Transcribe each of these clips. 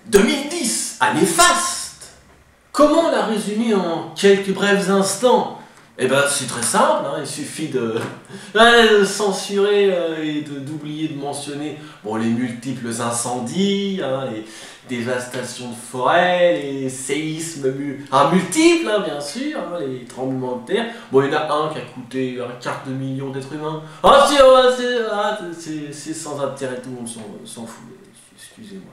2010, année faste. Comment la résumer en quelques brefs instants? Eh ben c'est très simple, hein, il suffit de censurer et d'oublier de mentionner bon, les multiples incendies, hein, les dévastations de forêt, les séismes multiples, hein, bien sûr, hein, les tremblements de terre. Bon, il y en a un qui a coûté 250 000 d'êtres humains. Ah c'est sans intérêt, tout le monde s'en fout, excusez-moi.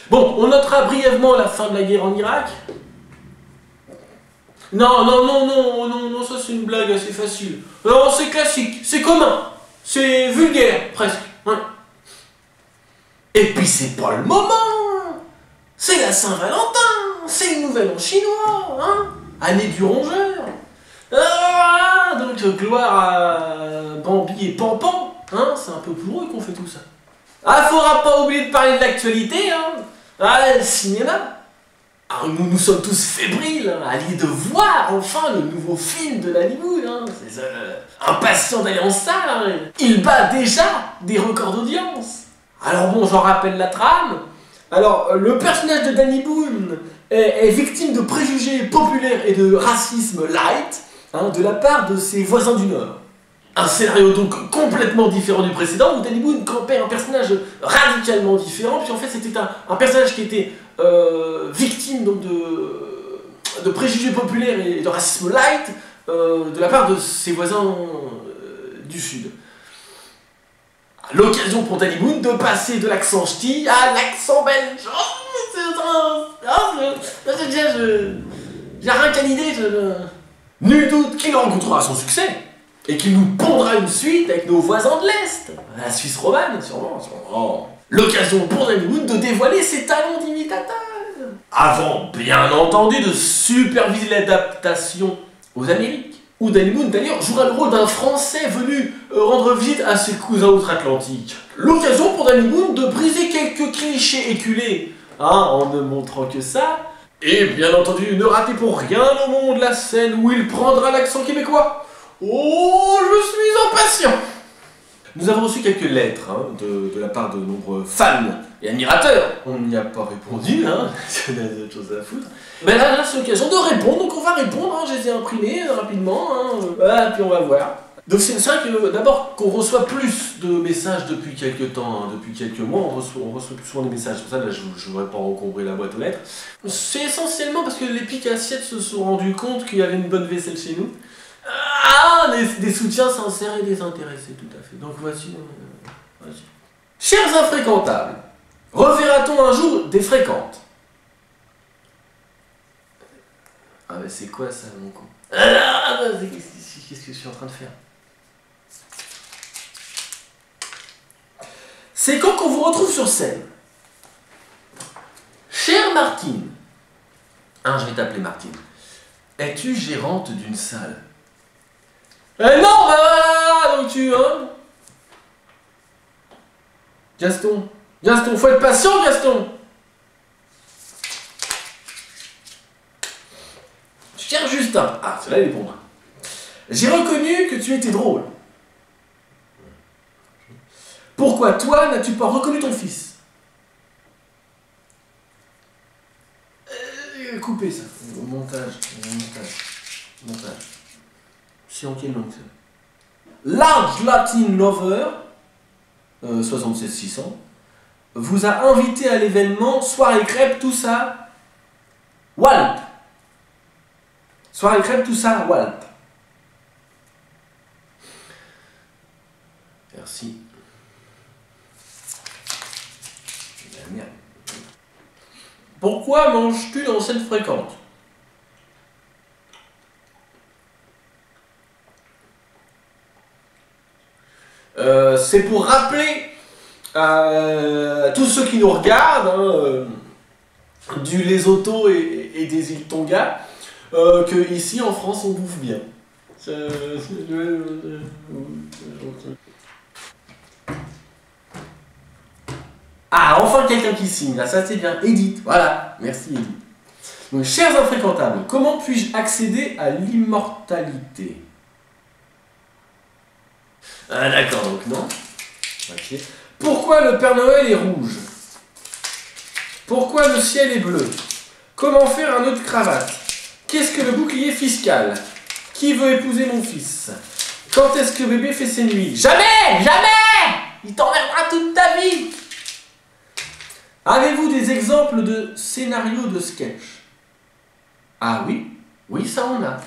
Bon, on notera brièvement la fin de la guerre en Irak. Non, ça c'est une blague assez facile. Non, c'est classique, c'est commun, c'est vulgaire, presque. Ouais. Et puis c'est pas le moment. C'est la Saint-Valentin, c'est le nouvel an chinois, hein. Année du rongeur. Ah, donc gloire à Bambi et Pampan, hein, c'est un peu pour eux qu'on fait tout ça. Ah, faudra pas oublier de parler de l'actualité, hein. Ah, le cinéma. Alors nous sommes tous fébriles, hein, à l'idée de voir enfin le nouveau film de Hollywood, hein. C'est impatient d'aller en salle, hein. Il bat déjà des records d'audience. Alors bon, j'en rappelle la trame. Alors, le personnage de Danny Boone est victime de préjugés populaires et de racisme light, hein, de la part de ses voisins du Nord. Un scénario donc complètement différent du précédent, où Danny Boone campait un personnage radicalement différent, puis en fait c'était un personnage qui était victime donc, de préjugés populaires et de racisme light de la part de ses voisins du Sud. L'occasion pour Danny Boone de passer de l'accent ch'ti à l'accent belge. J'ai rien qu'à l'idée, nul doute qu'il rencontrera son succès et qu'il nous pondra une suite avec nos voisins de l'Est, la Suisse romane, sûrement. L'occasion pour Danny Boone de dévoiler ses talents d'imitateur. Avant, bien entendu, de superviser l'adaptation aux Amériques, où Danny Boone d'ailleurs jouera le rôle d'un Français venu rendre visite à ses cousins outre-Atlantique. L'occasion pour Danny Boone de briser quelques clichés éculés, hein, en ne montrant que ça. Et bien entendu, ne ratez pour rien au monde la scène où il prendra l'accent québécois. Oh, je suis impatient! Nous avons reçu quelques lettres, hein, de la part de nombreux fans et admirateurs. On n'y a pas répondu, hein, parce qu'on a d'autres choses à foutre. Mais là c'est l'occasion de répondre, donc on va répondre, hein, je les ai imprimés rapidement, hein, voilà, puis on va voir. Donc c'est vrai que d'abord qu'on reçoit plus de messages depuis quelques temps, hein, depuis quelques mois, on reçoit plus souvent des messages, pour ça là je ne voudrais pas encombrer la boîte aux lettres. C'est essentiellement parce que les piques assiettes se sont rendus compte qu'il y avait une bonne vaisselle chez nous. Ah, des soutiens sincères et désintéressés, tout à fait. Donc voici. Chers infréquentables, reverra-t-on un jour des fréquentes? Ah mais c'est quoi ça, mon con? Qu'est-ce que je suis en train de faire? C'est quand qu'on vous retrouve sur scène. Chère Martine, hein, je vais t'appeler Martine. Es-tu gérante d'une salle? Non, bah voilà, donc tu... Hein. Gaston, faut être patient, Gaston. Cher Justin, ah, celle-là elle est pour moi. J'ai reconnu que tu étais drôle. Pourquoi toi n'as-tu pas reconnu ton fils? Coupez ça. Montage. C'est en quelle langue ça? Large Latin Lover, 76600, vous a invité à l'événement Soirée crêpe, tout ça, Walp. Soirée crêpe, tout ça, Walp. Merci. Merde. Pourquoi manges-tu dans cette fréquente? C'est pour rappeler à tous ceux qui nous regardent, du Lesotho et des îles Tonga, que ici en France on bouffe bien. Ah, enfin quelqu'un qui signe, là, ça c'est bien. Edith, voilà, merci Edith. Donc, chers infréquentables, comment puis-je accéder à l'immortalité? Ah d'accord, donc non. Ok. Pourquoi le Père Noël est rouge? Pourquoi le ciel est bleu? Comment faire un nœud de cravate? Qu'est-ce que le bouclier fiscal? Qui veut épouser mon fils? Quand est-ce que bébé fait ses nuits? Jamais! Jamais! Il t'emmerdera toute ta vie! Avez-vous des exemples de scénarios de sketch? Ah oui? Oui, ça on a.